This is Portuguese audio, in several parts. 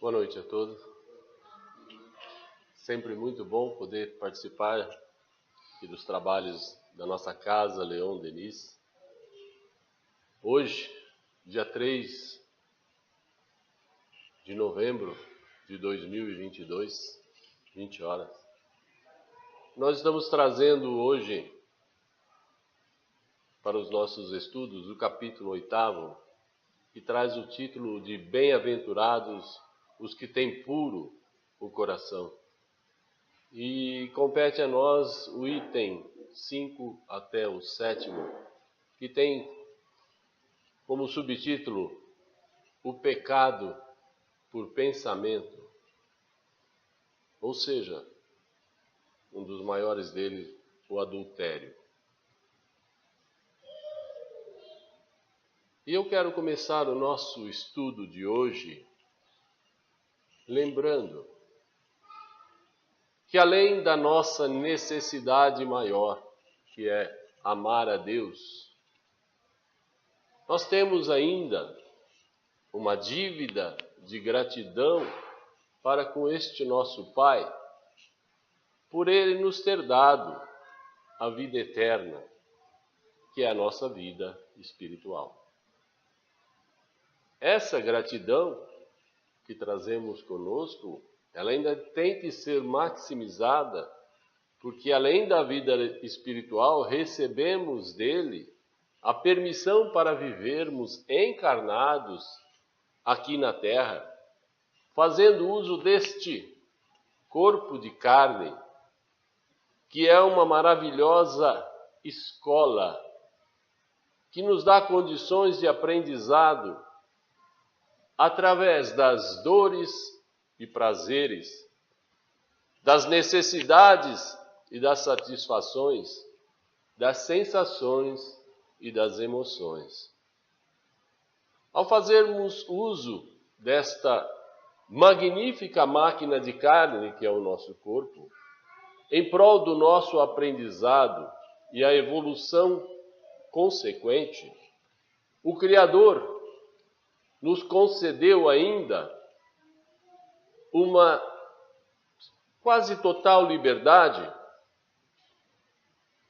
Boa noite a todos. Sempre muito bom poder participar aqui dos trabalhos da nossa casa, Leon Denis. Hoje, dia 3 de novembro de 2022, 20 horas, nós estamos trazendo hoje para os nossos estudos o capítulo 8º, que traz o título de Bem-aventurados os que têm puro o coração. E compete a nós o item 5 até o 7º, que tem como subtítulo o pecado por pensamento, ou seja, um dos maiores dele, o adultério. E eu quero começar o nosso estudo de hoje lembrando que além da nossa necessidade maior, que é amar a Deus, nós temos ainda uma dívida de gratidão para com este nosso Pai, por Ele nos ter dado a vida eterna, que é a nossa vida espiritual. Essa gratidão que trazemos conosco, ela ainda tem que ser maximizada, porque além da vida espiritual, recebemos dele a permissão para vivermos encarnados aqui na Terra, fazendo uso deste corpo de carne, que é uma maravilhosa escola, que nos dá condições de aprendizado através das dores e prazeres, das necessidades e das satisfações, das sensações e das emoções. Ao fazermos uso desta magnífica máquina de carne que é o nosso corpo, em prol do nosso aprendizado e a evolução consequente, o Criador nos concedeu ainda uma quase total liberdade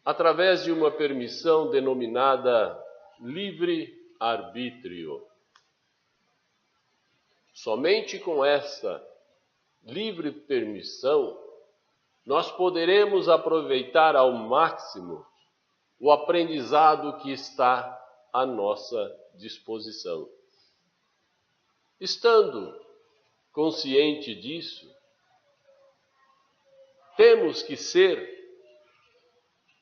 através de uma permissão denominada livre-arbítrio. Somente com essa livre permissão nós poderemos aproveitar ao máximo o aprendizado que está à nossa disposição. Estando consciente disso, temos que ser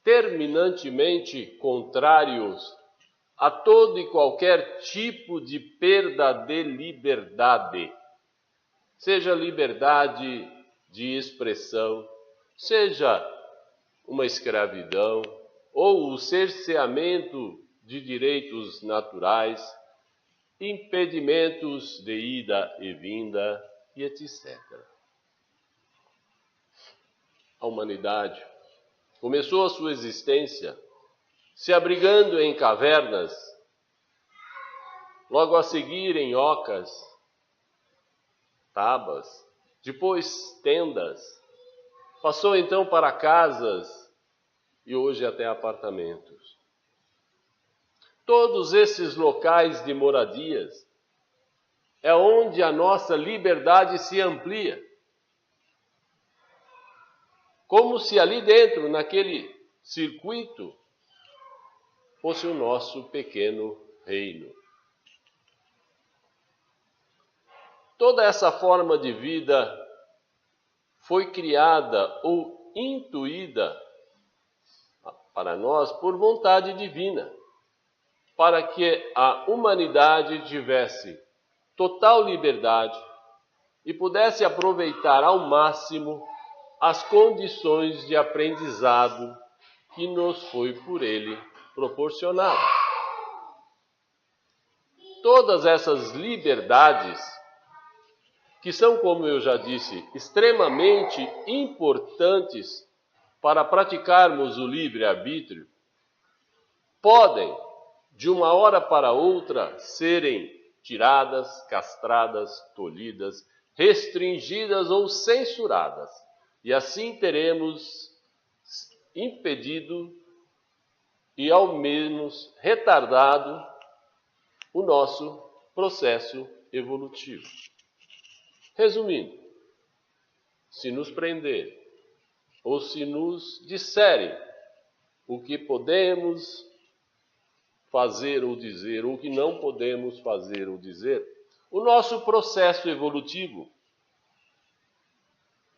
terminantemente contrários a todo e qualquer tipo de perda de liberdade, seja liberdade de expressão, seja uma escravidão ou o cerceamento de direitos naturais, impedimentos de ida e vinda e etc. A humanidade começou a sua existência se abrigando em cavernas, logo a seguir em ocas, tabas, depois tendas, passou então para casas e hoje até apartamentos. Todos esses locais de moradias é onde a nossa liberdade se amplia. Como se ali dentro, naquele circuito, fosse o nosso pequeno reino. Toda essa forma de vida foi criada ou intuída para nós por vontade divina, para que a humanidade tivesse total liberdade e pudesse aproveitar ao máximo as condições de aprendizado que nos foi por ele proporcionado. Todas essas liberdades, que são, como eu já disse, extremamente importantes para praticarmos o livre-arbítrio, podem, de uma hora para outra, serem tiradas, castradas, tolhidas, restringidas ou censuradas, e assim teremos impedido e ao menos retardado o nosso processo evolutivo. Resumindo, se nos prenderem ou se nos disserem o que podemos fazer ou dizer, ou o que não podemos fazer ou dizer, o nosso processo evolutivo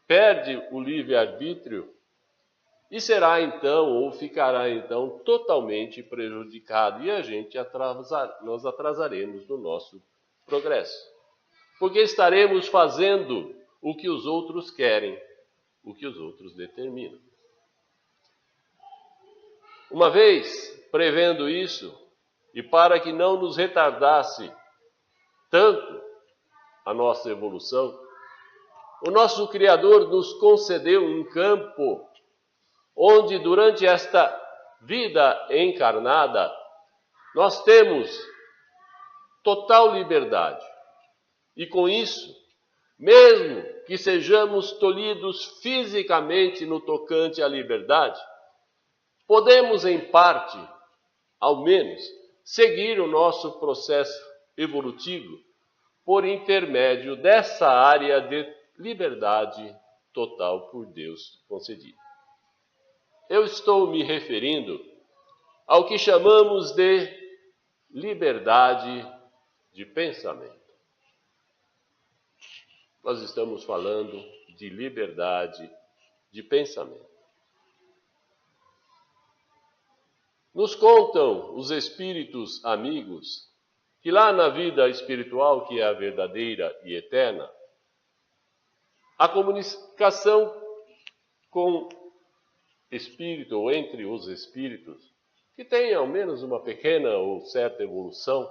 perde o livre-arbítrio e será então, ou ficará então, totalmente prejudicado. E a gente nós atrasaremos no nosso progresso. Porque estaremos fazendo o que os outros querem, o que os outros determinam. Uma vez prevendo isso, e para que não nos retardasse tanto a nossa evolução, o nosso Criador nos concedeu um campo onde, durante esta vida encarnada, nós temos total liberdade. E com isso, mesmo que sejamos tolhidos fisicamente no tocante à liberdade, podemos, em parte, ao menos, seguir o nosso processo evolutivo por intermédio dessa área de liberdade total por Deus concedida. Eu estou me referindo ao que chamamos de liberdade de pensamento. Nós estamos falando de liberdade de pensamento. Nos contam os espíritos amigos que lá na vida espiritual, que é a verdadeira e eterna, a comunicação com espírito ou entre os espíritos, que tem ao menos uma pequena ou certa evolução,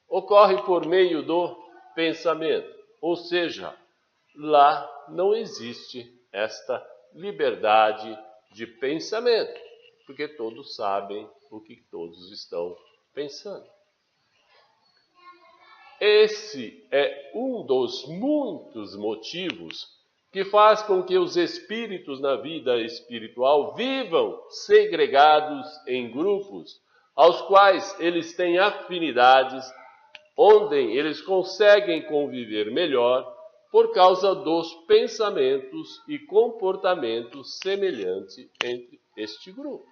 ocorre por meio do pensamento. Ou seja, lá não existe esta liberdade de pensamento, porque todos sabem o que todos estão pensando. Esse é um dos muitos motivos que faz com que os espíritos na vida espiritual vivam segregados em grupos, aos quais eles têm afinidades, onde eles conseguem conviver melhor por causa dos pensamentos e comportamentos semelhantes entre este grupo.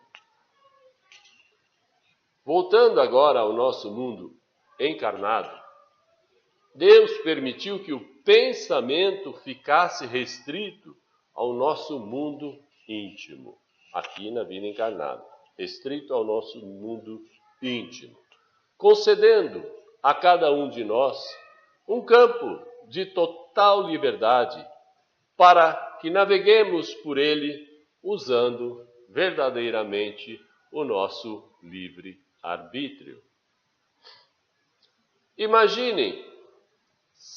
Voltando agora ao nosso mundo encarnado, Deus permitiu que o pensamento ficasse restrito ao nosso mundo íntimo, aqui na vida encarnada, restrito ao nosso mundo íntimo, concedendo a cada um de nós um campo de total liberdade para que naveguemos por ele usando verdadeiramente o nosso livre-arbítrio. Imaginem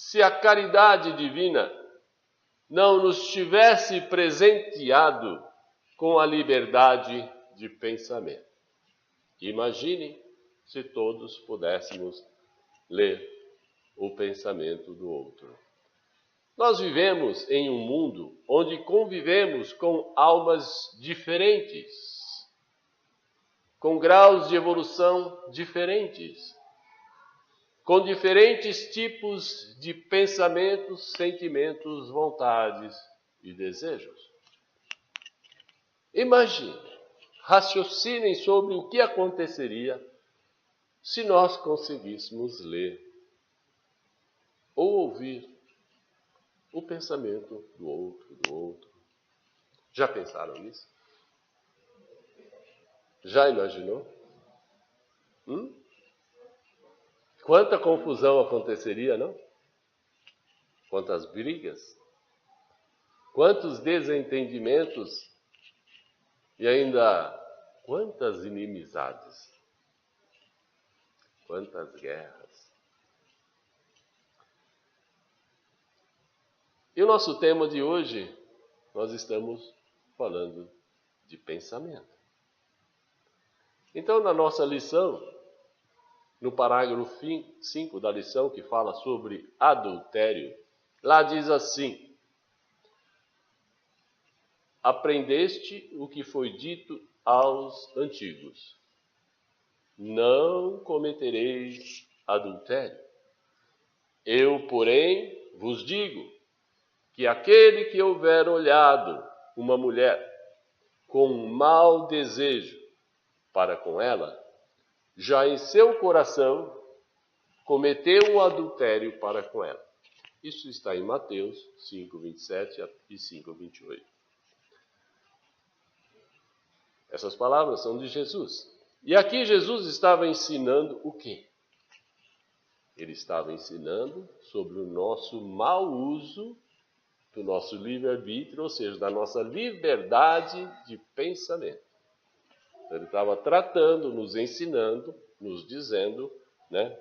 se a caridade divina não nos tivesse presenteado com a liberdade de pensamento. Imaginem se todos pudéssemos ler o pensamento do outro. Nós vivemos em um mundo onde convivemos com almas diferentes, com graus de evolução diferentes, com diferentes tipos de pensamentos, sentimentos, vontades e desejos. Imagine, raciocinem sobre o que aconteceria se nós conseguíssemos ler ou ouvir o pensamento do outro. Já pensaram nisso? Já imaginou? Quanta confusão aconteceria, não? Quantas brigas, quantos desentendimentos e ainda quantas inimizades, quantas guerras. E o nosso tema de hoje, nós estamos falando de pensamento. Então, na nossa lição, no parágrafo 5 da lição, que fala sobre adultério, Lá diz assim: aprendeste o que foi dito aos antigos: não cometereis adultério. Eu, porém, vos digo que aquele que houver olhado uma mulher com um mau desejo para com ela, já em seu coração cometeu um adultério para com ela. Isso está em Mateus 5:27 e 5:28. Essas palavras são de Jesus. E aqui Jesus estava ensinando o quê? Ele estava ensinando sobre o nosso mau uso do nosso livre-arbítrio, ou seja, da nossa liberdade de pensamento. Ele estava tratando, nos ensinando, nos dizendo, né,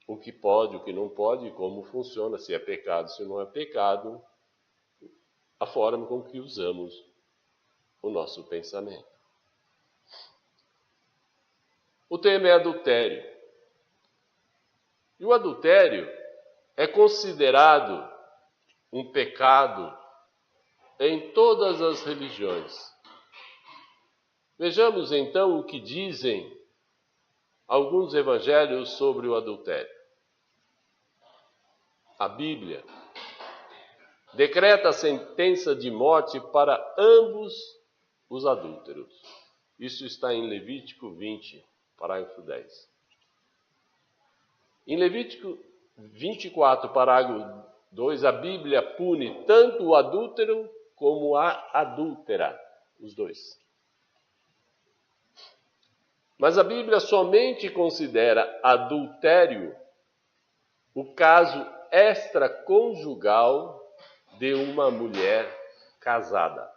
o que pode, o que não pode, como funciona, se é pecado, se não é pecado, a forma com que usamos o nosso pensamento. O tema é adultério. E o adultério é considerado um pecado em todas as religiões. Vejamos então o que dizem alguns evangelhos sobre o adultério. A Bíblia decreta a sentença de morte para ambos os adúlteros. Isso está em Levítico 20, parágrafo 10. Em Levítico 24, parágrafo 2, a Bíblia pune tanto o adúltero como a adúltera, os dois. Mas a Bíblia somente considera adultério o caso extraconjugal de uma mulher casada.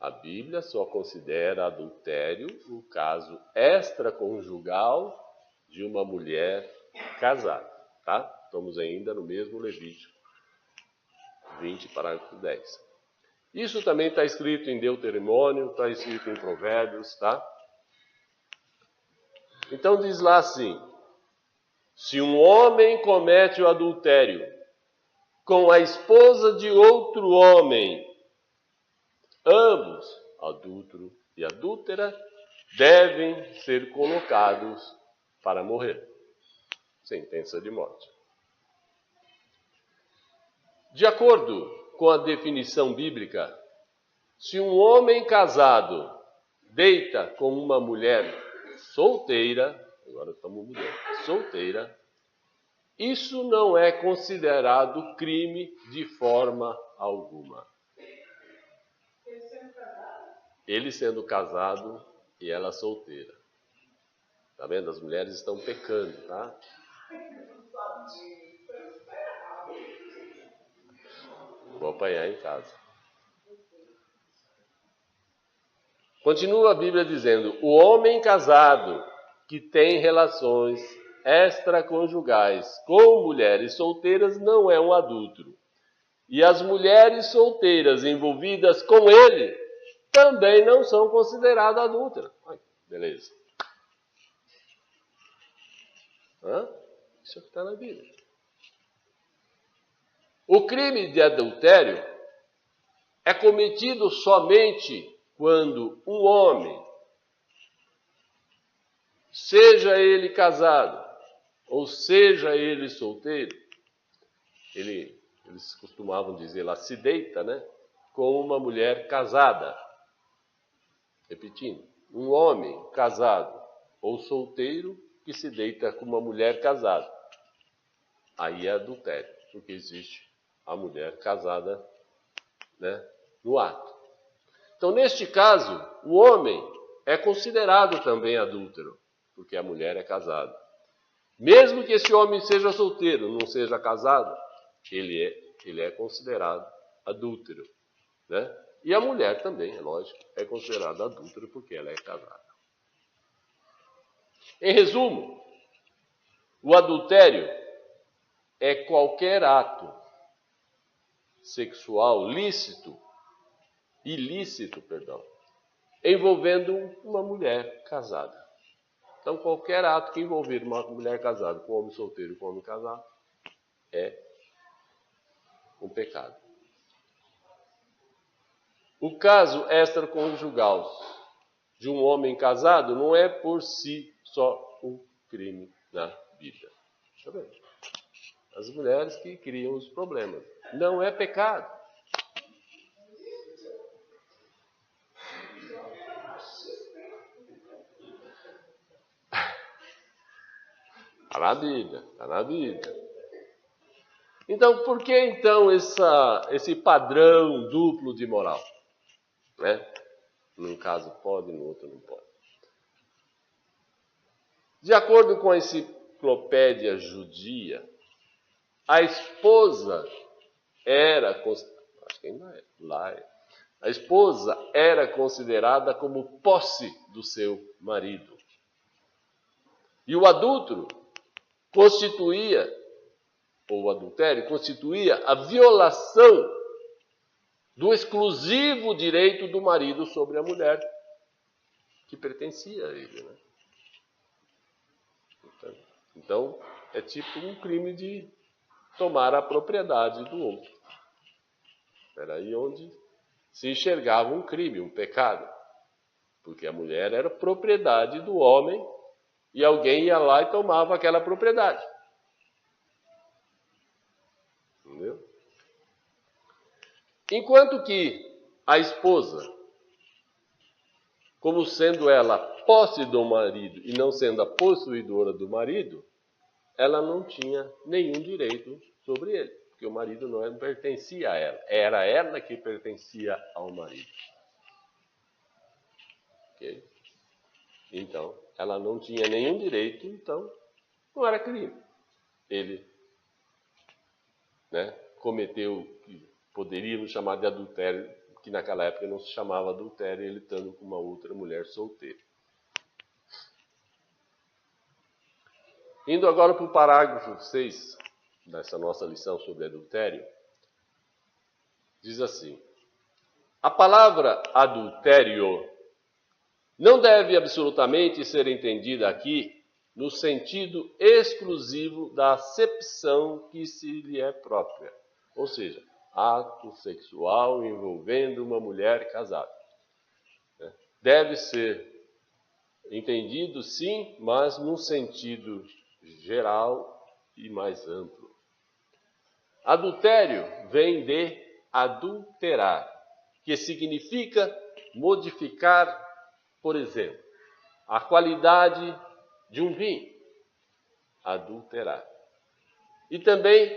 A Bíblia só considera adultério o caso extraconjugal de uma mulher casada, tá? Estamos ainda no mesmo Levítico 20, parágrafo 10. Isso também está escrito em Deuteronômio, está escrito em Provérbios, tá? Então diz lá assim: se um homem comete o adultério com a esposa de outro homem, ambos, adúltero e adúltera, devem ser colocados para morrer. Sentença de morte. De acordo com a definição bíblica, se um homem casado deita com uma mulher solteira, agora estamos mudando, solteira, isso não é considerado crime de forma alguma. Ele sendo casado e ela solteira. Tá vendo? As mulheres estão pecando, tá? Vou apanhar em casa. Continua a Bíblia dizendo: o homem casado que tem relações extraconjugais com mulheres solteiras não é um adúltero. E as mulheres solteiras envolvidas com ele também não são consideradas adúlteras. Ai, beleza. Isso aqui está na Bíblia. O crime de adultério é cometido somente quando um homem, seja ele casado ou seja ele solteiro, eles costumavam dizer lá, se deita, né, com uma mulher casada. Repetindo, um homem casado ou solteiro que se deita com uma mulher casada. Aí é adultério, porque existe a mulher casada, né, no ato. Então, neste caso, o homem é considerado também adúltero, porque a mulher é casada. Mesmo que esse homem seja solteiro, não seja casado, ele é considerado adúltero, né? E a mulher também, é lógico, é considerada adúltera porque ela é casada. Em resumo, o adultério é qualquer ato sexual ilícito, envolvendo uma mulher casada. Então, qualquer ato que envolver uma mulher casada com um homem solteiro e com um homem casado é um pecado. O caso extraconjugal de um homem casado não é por si só um crime na Bíblia. Deixa eu ver. As mulheres que criam os problemas. Não é pecado. Está na Bíblia, está na Bíblia. Então, por que então esse padrão duplo de moral? Né? Num caso pode, no outro não pode. De acordo com a enciclopédia judia, a esposa era, acho que ainda é, lá é, a esposa era considerada como posse do seu marido. E o adúltero o adultério constituía a violação do exclusivo direito do marido sobre a mulher que pertencia a ele, né? Então, é tipo um crime de tomar a propriedade do outro. Era aí onde se enxergava um crime, um pecado. Porque a mulher era propriedade do homem e alguém ia lá e tomava aquela propriedade. Entendeu? Enquanto que a esposa, como sendo ela posse do marido e não sendo a possuidora do marido, ela não tinha nenhum direito sobre ele, porque o marido não pertencia a ela, era ela que pertencia ao marido. Okay? Então, ela não tinha nenhum direito, então não era crime. Ele, né, cometeu o que poderíamos chamar de adultério, que naquela época não se chamava adultério, ele estando com uma outra mulher solteira. Indo agora para o parágrafo 6 dessa nossa lição sobre adultério, diz assim: a palavra adultério não deve absolutamente ser entendida aqui no sentido exclusivo da acepção que se lhe é própria, ou seja, ato sexual envolvendo uma mulher casada. Deve ser entendido, sim, mas num sentido geral e mais amplo. Adultério vem de adulterar, que significa modificar, por exemplo, a qualidade de um vinho, adulterar. E também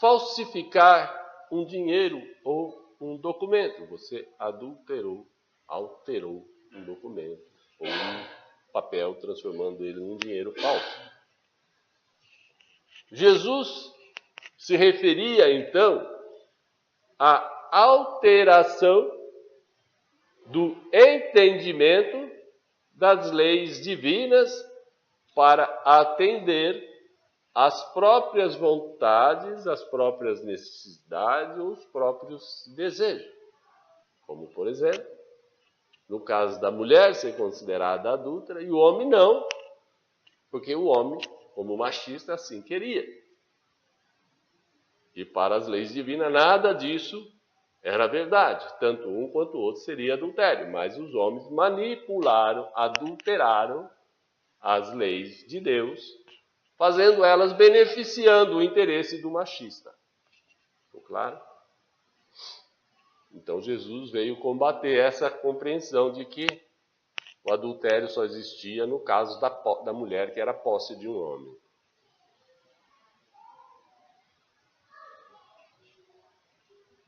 falsificar um dinheiro ou um documento. Você alterou um documento ou um papel, transformando ele num dinheiro falso. Jesus se referia, então, à alteração do entendimento das leis divinas para atender às próprias vontades, às próprias necessidades ou os próprios desejos. Como, por exemplo, no caso da mulher ser considerada adúltera e o homem não, porque o homem, como machista, assim queria. E para as leis divinas, nada disso era verdade. Tanto um quanto o outro seria adultério. Mas os homens manipularam, adulteraram as leis de Deus, fazendo elas beneficiando o interesse do machista. Ficou claro? Então Jesus veio combater essa compreensão de que o adultério só existia no caso da mulher que era posse de um homem.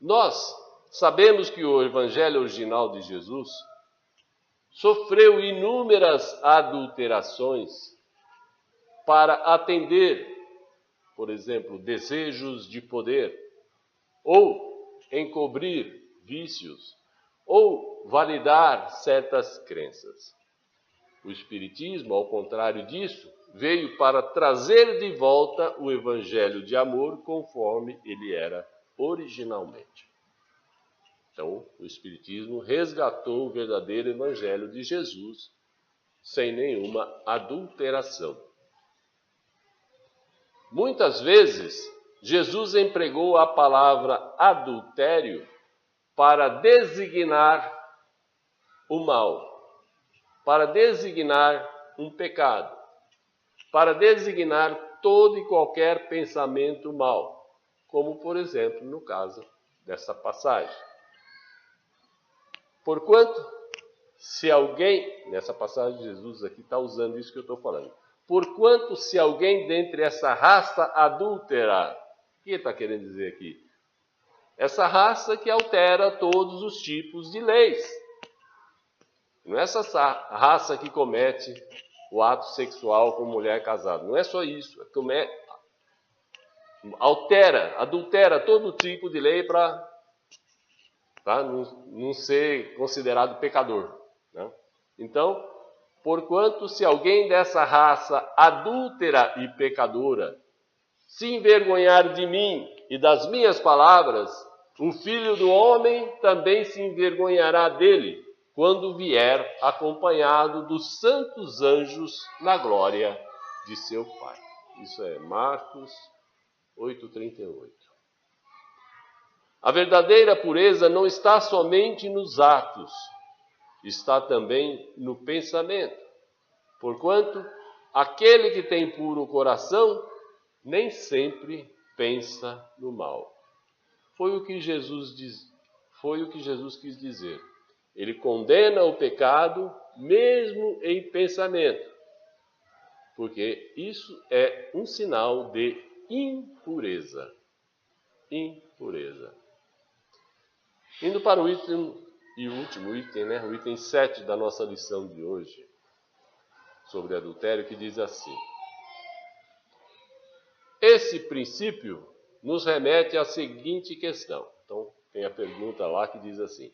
Nós sabemos que o evangelho original de Jesus sofreu inúmeras adulterações para atender, por exemplo, desejos de poder, ou encobrir vícios, ou validar certas crenças. O Espiritismo, ao contrário disso, veio para trazer de volta o evangelho de amor conforme ele era originalmente. Então, o Espiritismo resgatou o verdadeiro evangelho de Jesus sem nenhuma adulteração. Muitas vezes, Jesus empregou a palavra adultério para designar o mal, para designar um pecado, para designar todo e qualquer pensamento mau, como, por exemplo, no caso dessa passagem. Porquanto, se alguém, nessa passagem Jesus aqui está usando isso que eu estou falando, porquanto se alguém dentre essa raça adúltera, o que ele está querendo dizer aqui? Essa raça que altera todos os tipos de leis. Não é essa raça que comete o ato sexual com mulher casada. Não é só isso. Adultera todo tipo de lei para não ser considerado pecador. Né? Então, porquanto se alguém dessa raça adúltera e pecadora se envergonhar de mim e das minhas palavras, o Filho do Homem também se envergonhará dele, quando vier acompanhado dos santos anjos na glória de seu Pai. Isso é Marcos 8,38. A verdadeira pureza não está somente nos atos, está também no pensamento. Porquanto, aquele que tem puro coração nem sempre pensa no mal. Foi o que Jesus quis dizer. Ele condena o pecado mesmo em pensamento, porque isso é um sinal de impureza. Impureza. Indo para o último item, o item 7 da nossa lição de hoje, sobre adultério, que diz assim: esse princípio nos remete à seguinte questão. Então, tem a pergunta lá que diz assim: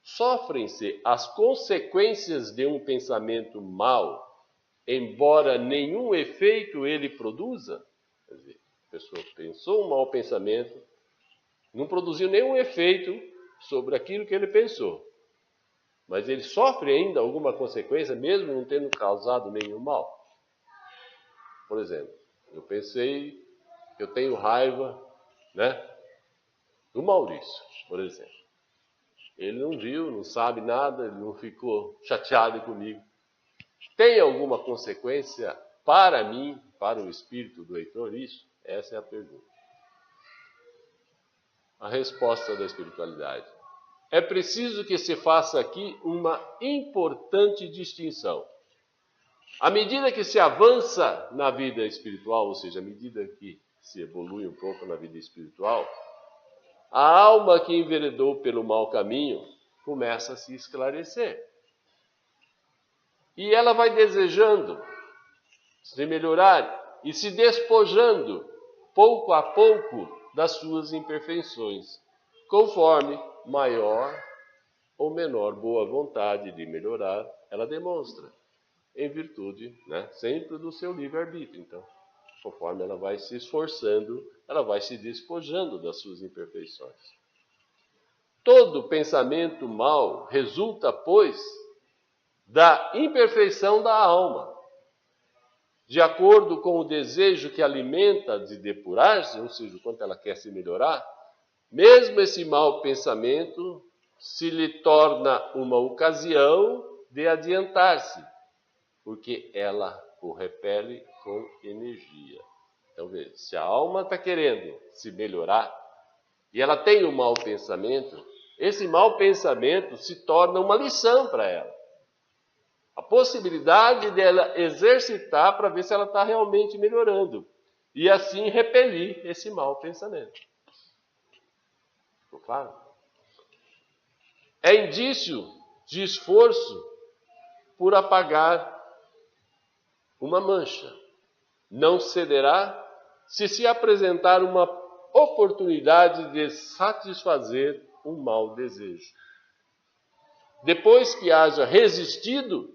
sofrem-se as consequências de um pensamento mau, embora nenhum efeito ele produza? Quer dizer, a pessoa pensou um mau pensamento, não produziu nenhum efeito sobre aquilo que ele pensou, mas ele sofre ainda alguma consequência, mesmo não tendo causado nenhum mal. Por exemplo, eu pensei, eu tenho raiva, do Maurício, por exemplo. Ele não viu, não sabe nada, ele não ficou chateado comigo. Tem alguma consequência para mim, para o espírito do Heitor, isso? Essa é a pergunta. A resposta da espiritualidade: é preciso que se faça aqui uma importante distinção. À medida que se avança na vida espiritual, ou seja, à medida que se evolui um pouco na vida espiritual, a alma que enveredou pelo mau caminho começa a se esclarecer. E ela vai desejando se melhorar e se despojando, pouco a pouco, das suas imperfeições, conforme maior ou menor boa vontade de melhorar ela demonstra, em virtude, sempre do seu livre-arbítrio. Então, conforme ela vai se esforçando, ela vai se despojando das suas imperfeições. Todo pensamento mau resulta, pois, da imperfeição da alma. De acordo com o desejo que alimenta de depurar-se, ou seja, o quanto ela quer se melhorar, mesmo esse mau pensamento se lhe torna uma ocasião de adiantar-se, porque ela o repele com energia. Então, veja, se a alma está querendo se melhorar e ela tem um mau pensamento, esse mau pensamento se torna uma lição para ela. A possibilidade dela exercitar para ver se ela está realmente melhorando e assim repelir esse mau pensamento. Ficou claro? É indício de esforço por apagar uma mancha. Não cederá se apresentar uma oportunidade de satisfazer um mau desejo. Depois que haja resistido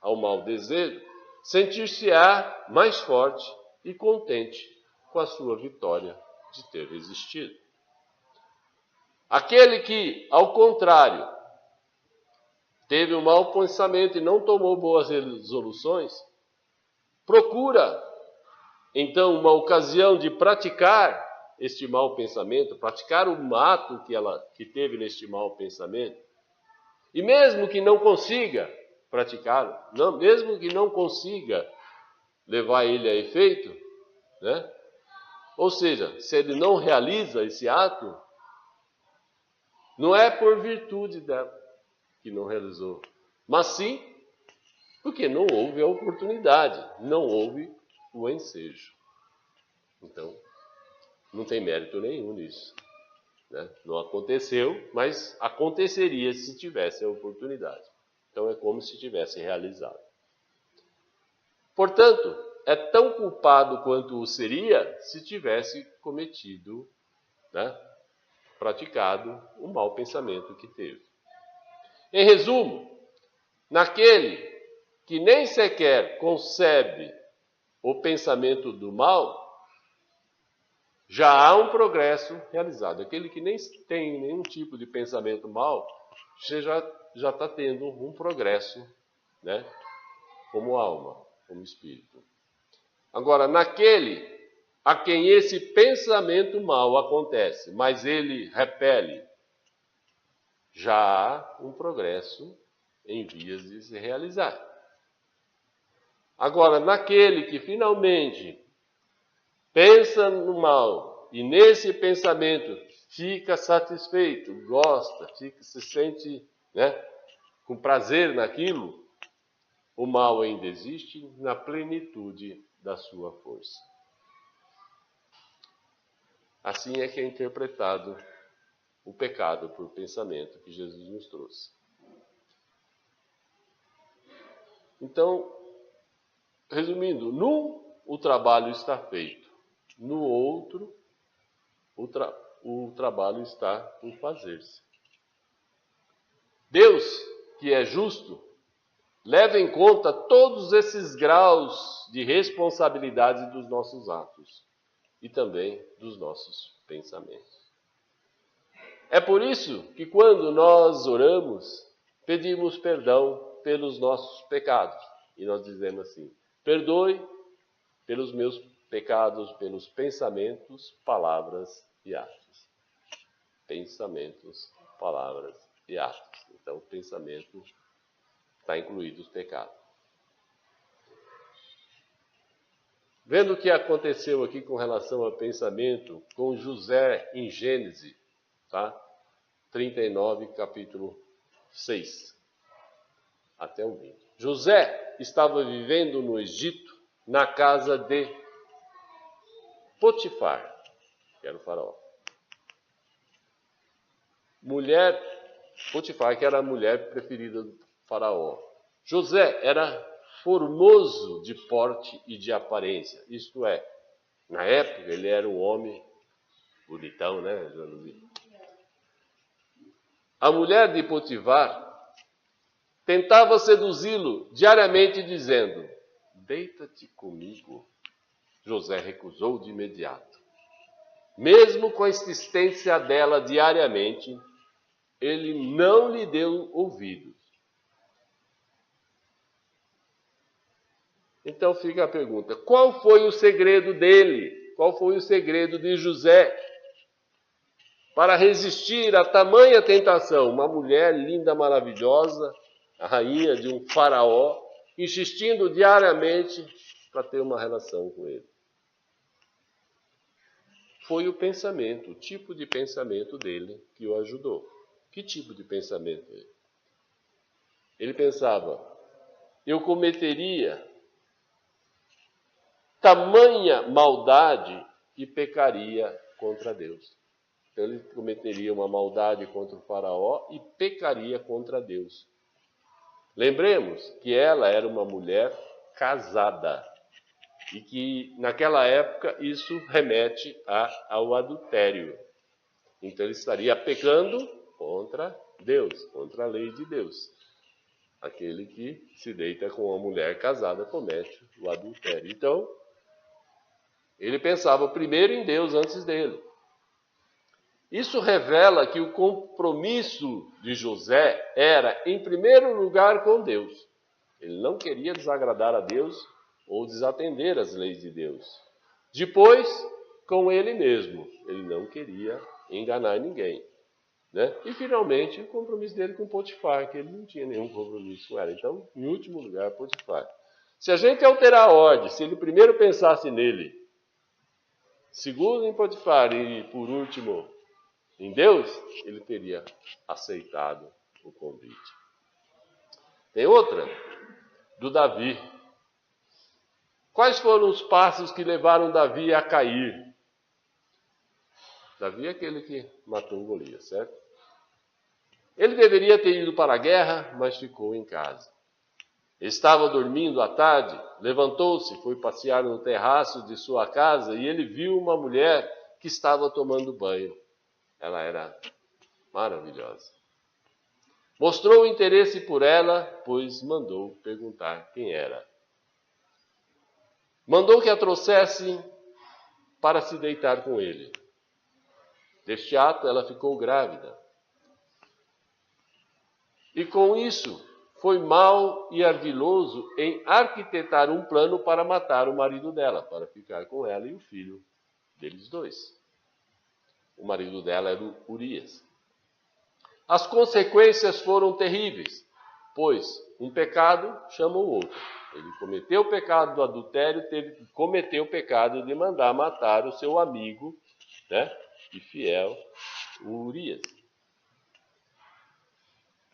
ao mau desejo, sentir-se-á mais forte e contente com a sua vitória de ter resistido. Aquele que, ao contrário, teve um mau pensamento e não tomou boas resoluções, procura, então, uma ocasião de praticar este mau pensamento, praticar o ato que teve neste mau pensamento, e mesmo que não consiga praticá-lo, mesmo que não consiga levar ele a efeito, né? Ou seja, se ele não realiza esse ato, não é por virtude dela que não realizou, mas sim porque não houve a oportunidade, não houve o ensejo. Então, não tem mérito nenhum nisso, né? Não aconteceu, mas aconteceria se tivesse a oportunidade. Então, é como se tivesse realizado. Portanto, é tão culpado quanto o seria se tivesse cometido, né, praticado o mau pensamento que teve. Em resumo, naquele que nem sequer concebe o pensamento do mal, já há um progresso realizado. Aquele que nem tem nenhum tipo de pensamento mal, já está tendo um progresso, né, como alma, como espírito. Agora, naquele a quem esse pensamento mal acontece, mas ele repele, já há um progresso em vias de se realizar. Agora, naquele que finalmente pensa no mal e nesse pensamento fica satisfeito, gosta, se sente, né, com prazer naquilo, o mal ainda existe na plenitude da sua força. Assim é que é interpretado o pecado por pensamento que Jesus nos trouxe. Então, resumindo, num o trabalho está feito, no outro o trabalho está por fazer-se. Deus, que é justo, leva em conta todos esses graus de responsabilidade dos nossos atos e também dos nossos pensamentos. É por isso que quando nós oramos, pedimos perdão pelos nossos pecados. E nós dizemos assim: perdoe pelos meus pecados, pelos pensamentos, palavras e atos. Pensamentos, palavras e atos. Então, o pensamento está incluído os pecados. Vendo o que aconteceu aqui com relação ao pensamento com José em Gênesis, tá? 39, capítulo 6, até o 20. José estava vivendo no Egito, na casa de Potifar, que era o faraó. Potifar, que era a mulher preferida do faraó. José era formoso de porte e de aparência, isto é, na época ele era um homem bonitão, né? A mulher de Potifar tentava seduzi-lo diariamente, dizendo: deita-te comigo. José recusou de imediato. Mesmo com a insistência dela diariamente, ele não lhe deu ouvidos. Então fica a pergunta: qual foi o segredo dele? Qual foi o segredo de José para resistir a tamanha tentação? Uma mulher linda, maravilhosa, a rainha de um faraó, insistindo diariamente para ter uma relação com ele. Foi o pensamento, o tipo de pensamento dele que o ajudou. Que tipo de pensamento ele? Ele pensava: eu cometeria tamanha maldade e pecaria contra Deus. Então ele cometeria uma maldade contra o faraó e pecaria contra Deus. Lembremos que ela era uma mulher casada e que naquela época isso remete ao adultério. Então ele estaria pecando contra Deus, contra a lei de Deus. Aquele que se deita com uma mulher casada comete o adultério. Então, ele pensava primeiro em Deus antes dele. Isso revela que o compromisso de José era, em primeiro lugar, com Deus. Ele não queria desagradar a Deus ou desatender as leis de Deus. Depois, com ele mesmo. Ele não queria enganar ninguém, né? E finalmente o compromisso dele com Potifar, que ele não tinha nenhum compromisso com ela. Então, em último lugar, Potifar. Se a gente alterar a ordem, se ele primeiro pensasse nele, segundo em Potifar e por último em Deus, ele teria aceitado o convite. Tem outra, do Davi. Quais foram os passos que levaram Davi a cair? Davi é aquele que matou Golias, certo? Ele deveria ter ido para a guerra, mas ficou em casa. Estava dormindo à tarde, levantou-se, foi passear no terraço de sua casa e ele viu uma mulher que estava tomando banho. Ela era maravilhosa. Mostrou interesse por ela, pois mandou perguntar quem era. Mandou que a trouxesse para se deitar com ele. Deste ato, ela ficou grávida. E com isso, foi mau e ardiloso em arquitetar um plano para matar o marido dela, para ficar com ela e o filho deles dois. O marido dela era o Urias. As consequências foram terríveis, pois um pecado chama o outro. Ele cometeu o pecado do adultério, teve que cometer o pecado de mandar matar o seu amigo, né, e fiel, o Urias.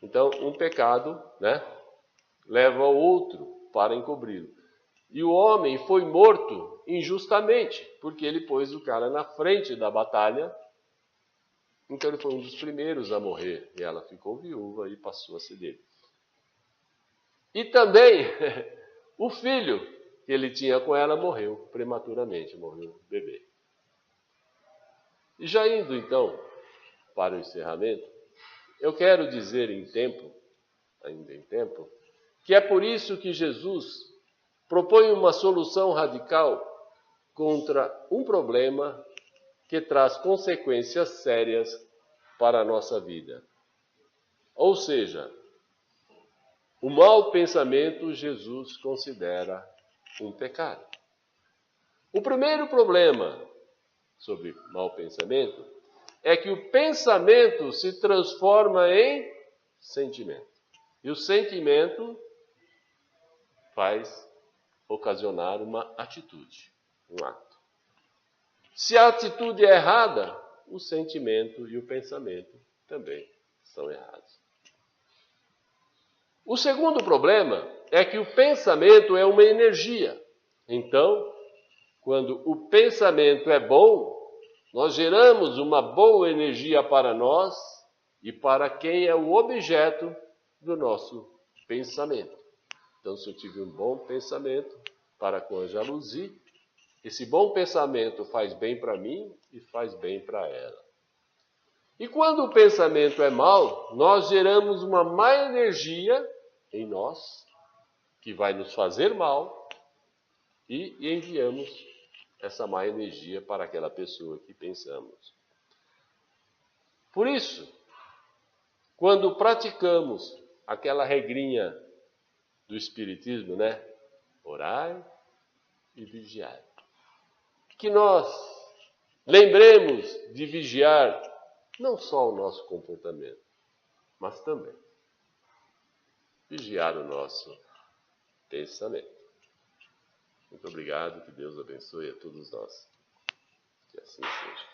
Então, um pecado, né, leva ao outro para encobri-lo. E o homem foi morto injustamente, porque ele pôs o cara na frente da batalha. Então ele foi um dos primeiros a morrer. E ela ficou viúva e passou a ser dele. E também o filho que ele tinha com ela morreu prematuramente, morreu bebê. E já indo então para o encerramento, eu quero dizer ainda em tempo, que é por isso que Jesus propõe uma solução radical contra um problema que traz consequências sérias para a nossa vida. Ou seja, o mau pensamento Jesus considera um pecado. O primeiro problema sobre mau pensamento é que o pensamento se transforma em sentimento. E o sentimento faz ocasionar uma atitude, um ato. Se a atitude é errada, o sentimento e o pensamento também são errados. O segundo problema é que o pensamento é uma energia. Então, quando o pensamento é bom, nós geramos uma boa energia para nós e para quem é o objeto do nosso pensamento. Então, se eu tive um bom pensamento para com a Jaluzi, esse bom pensamento faz bem para mim e faz bem para ela. E quando o pensamento é mau, nós geramos uma má energia em nós, que vai nos fazer mal, e enviamos essa má energia para aquela pessoa que pensamos. Por isso, quando praticamos aquela regrinha do Espiritismo, né? Orai e vigiai. Que nós lembremos de vigiar não só o nosso comportamento, mas também vigiar o nosso pensamento. Muito obrigado, que Deus abençoe a todos nós. Que assim seja.